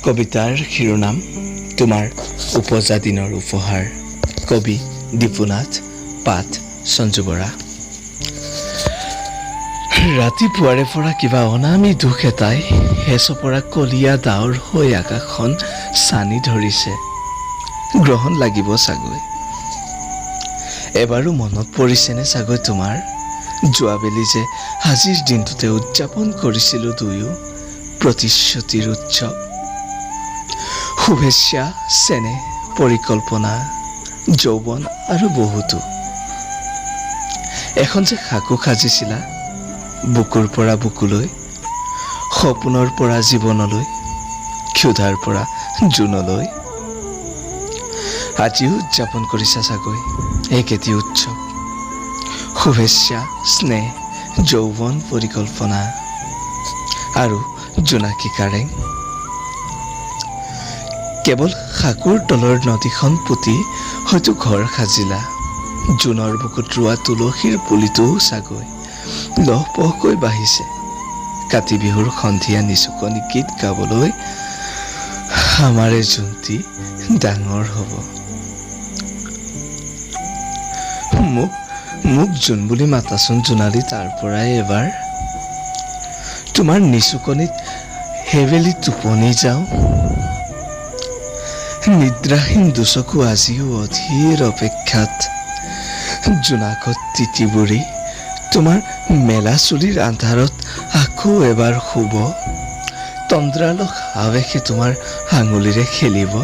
কবিতাৰ শিৰোনাম তোমাৰ উপজা দিনৰ উপহাৰ। কবি দীপুনাথ, পাঠ সঞ্জু বৰা। ৰাতিপুৱাৰে পৰা কিবা অনামী দুখ এটাই হেঁচপৰা কলীয়া ডাৱৰ হৈ আকাশখন ছানি ধৰিছে। গ্ৰহণ লাগিব চাগৈ। এবাৰো মনত পৰিছেনে চাগৈ তোমাৰ যোৱাবেলি যে আজিৰ দিনটোতে উদযাপন কৰিছিলোঁ দুয়ো প্ৰতিশ্ৰুতিৰ উৎসৱ। শুভেচ্ছা, চেনেহ, পৰিকল্পনা, যৌৱন আৰু বহুতো। এখন যে সাকু সাজিছিলা বুকুৰ পৰা বুকুলৈ, সপোনৰ পৰা জীৱনলৈ, ক্ষুধাৰ পৰা জোনলৈ। আজিও উদযাপন কৰিছা চাগৈ একেটি উৎসৱ। শুভেচ্ছা, স্নেহ, যৌৱন, পৰিকল্পনা আৰু জোনাকী কাৰেং। কেৱল সাকুৰ তলৰ নদীখন পুতি হয়তো ঘৰ সাজিলা। জোনৰ বুকুত ৰোৱা তুলসীৰ পুলিটোও চাগৈ লহপহকৈ বাঢ়িছে কাতি বিহুৰ সন্ধিয়া নিচুকনি গীত গাবলৈ। আমাৰে জোনটি ডাঙৰ হ'ব। মোক জোন বুলি মাতাচোন জোনালী তাৰ পৰাই এবাৰ। তোমাৰ নিচুকনিত হেবেলি টোপনি যাওঁ। নিদ্ৰাহীন দুচকু আজিও অধীৰ অপেক্ষাত। জোনাকত তিতি বুৰি তোমাৰ মেলা চুলিৰ আন্ধাৰত আকৌ এবাৰ শুব। তন্দ্ৰালোক আৱেশে তোমাৰ আঙুলিৰে খেলিব।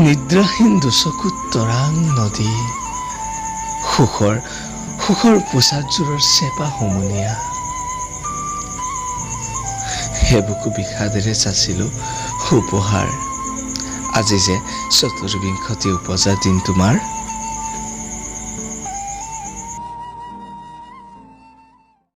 নিদ্ৰাহীন দুচকুত তৰাং নদী, সুখৰ পোচাকযোৰৰ চেপা হুমুনিয়া। সেইবুকু বিষাদেৰে চাচিলো উপহাৰ। আজি যে ৪৪ উপজা দিন তোমাৰ।